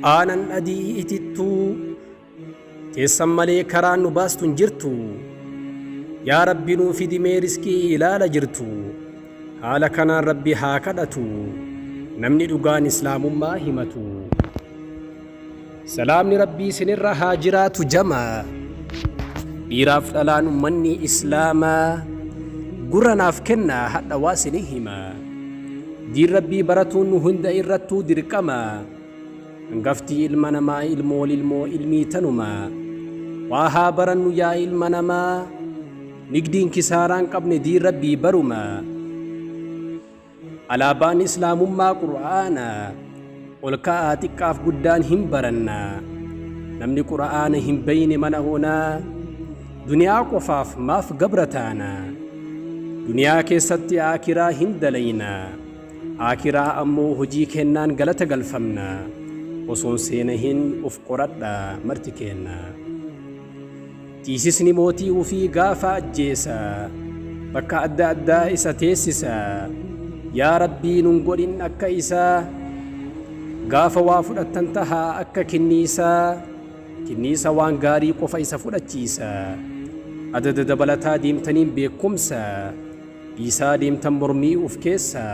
aanan adii itittuu teessan malee karaan nu baastun jirtu yaa rabbi nuu fidimee riskii ilaala jirtu haala kanaan rabbi haa kadhatu namni dhugaan islaamummaa himatu salaamni rabbii sinirra haa jiraatu jama dhiiraaf dhalaan ummanni islaamaa gurra naaf kennaa hadha waa sinii hima diin rabbii baratuun nu hunda irrattuu dirqama hangaftii ilma namaa ilmoo ilmii tanuma waa haa barannu yaa ilma namaa nigdiin kisaaraan qabne diin rabbii baruma alaabaan islaamummaa qur'aana ol ka'aa xiqqaaf guddaan hin baranna namni qur'aana hin bayne mana hoonaa duniyaa qofaaf maaf gabra taana duniyaa keessatti aakiraa hin dalayna aakiraa ammoo hojii kennaan galata galfamna osoon seena hin of qoradha marti kenna tiisisni mootii ufii gaafa ajjeesa bakka adda addaa isa teessisa yaa rabbii nun godhin akka isaa gaafa waa fudhattan tahaa akka kinniisa waan gaarii qofa isa fudhachiisa adada dabalataa deemtaniin beekumsa dhiisaa deemtan mormii uf keessa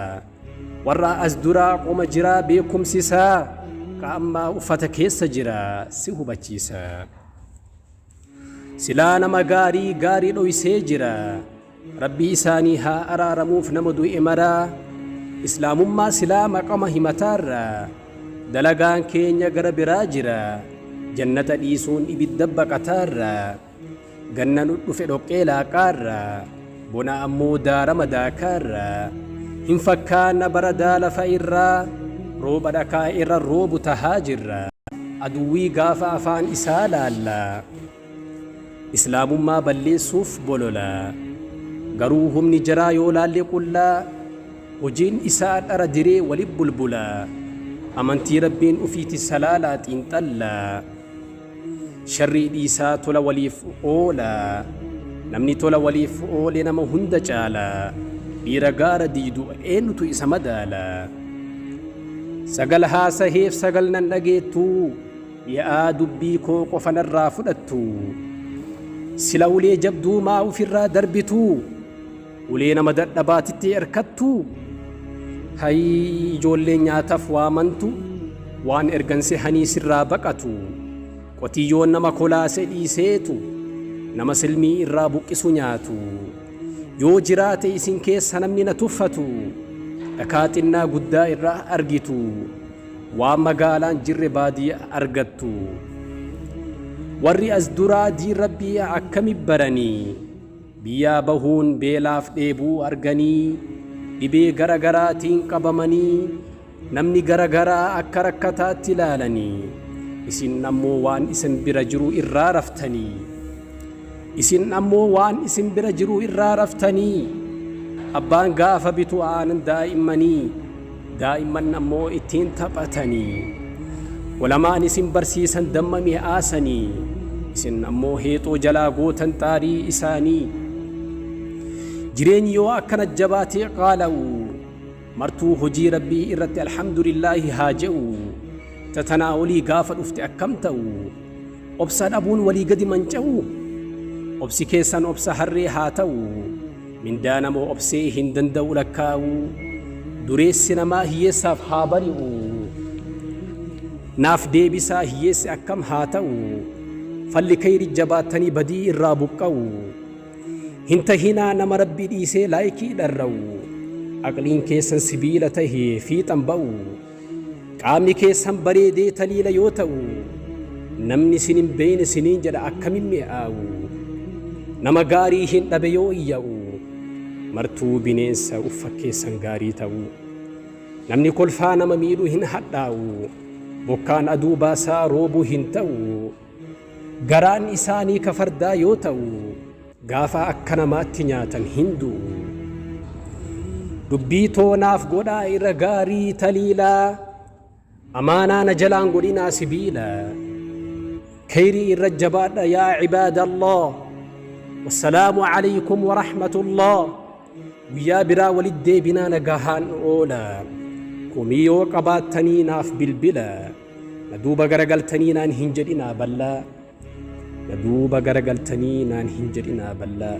warra as duraa qoma jiraa beekumsisaa ka ammaa uffata keessa jira si hubachiisa silaa nama gaarii dhoysee jira rabbii isaanii haa araaramuuf nama du'e maraa islaamummaa silaa maqama himataarra dalagaan keenya gara biraa jira jannata dhiisuun ibidda baqataarra ganna nu dhufe dhoqqee laaqaarra bona ammoo daarama daakaarra hin fakkaanna baradaa lafa irraa rooba dhakaa irra roobu tahaa jirra aduwwii gaafa afaan isaa laalla islaamummaa balleessuuf bolola garuu humni jaraa yoo laalle qullaa hojiin isaa dhara diree walib bulbula amantii rabbiin ufiiti salaalaa xiinxalla sharrii dhiisaa tola waliif oola namni tola waliif oole nama hunda caala dhiira gaara diidu eenyutu isa madaala sagal haasaheef sagal nan dhageettu yaa dubbii koo qofanarraa fudhattu sila ulee jabduu maa ufirraa darbitu ulee nama dadhabaatitti erkattu hay ijoollee nyaataaf waamantu waan erganse hanii sirraa baqatu qotiyyoon nama kolaase dhiiseetu nama silmii irraa buqqisu nyaatu yoo jiraate isin keessa namni na tuffatu dhakaa xinnaa guddaa irraa argitu waan magaalaan jirre baadiyaa argattu warri as duraa diin rabbii akkami baranii biyyaa bahuun beelaaf dheebuu arganii dhibee garagaraatiin qabamanii namni garagaraa akka rakkataatti ilaalanii isin ammoo waan isin bira jiru irraa raftanii abbaan gaafa bitu aanan daa'imman ammoo ittiin taphatanii ulamaan isin barsiisan damma mi'aasanii isin ammoo heexoo jalaa gootan xaarii isaanii jireenyi yoo akkana jabaatee qaala'u martuu hojii rabbii irratti alhamdulillaahi haa je'u tatanaa olii gaafa dhufte akkam ta'u obsa dhabuun walii gadi manca'u obsi keessan obsa harree haa ta'u mindaa namoo obsee hin danda'u lakkaa'u dureessi namaa hiyyeessaaf haa bari'u naaf deebisaa hiyyeessi akkam haa ta'u falli kayri jabaattanii badii irraa buqqa'u hin tahinaa nama rabbii dhiisee laayikii dharra'u aqliin keessan sibiila tahee fiixan ba'u qaamni keessan bareedee taliila yoo ta'u namni isin hin beeyne isiniin jedha akkamin mi'aawu nama gaarii hin dhabe yoo iyya'u martuu bineensa uffa keessan gaarii ta'u namni kolfaa nama miidhu hin hadhaa'u bokkaan aduu baasaa roobuu hin ta'u garaan isaanii kafardaa yoo ta'u gaafa akka namaatti nyaatan hin du'u dubbii toonaaf godhaa irra gaarii taliilaa amaanaa na jalaan godhinaa sibiila khayrii irra jabaadha yaa cibaadallah wassalaamu alaykum warahmatullah guyyaa biraa walit deebinaa nagahaan oola komii yoo qabaattanii naaf bilbila ندوبا غرغلتني نان هنجدنا بلا ندوبا غرغلتني نان هنجدنا بلا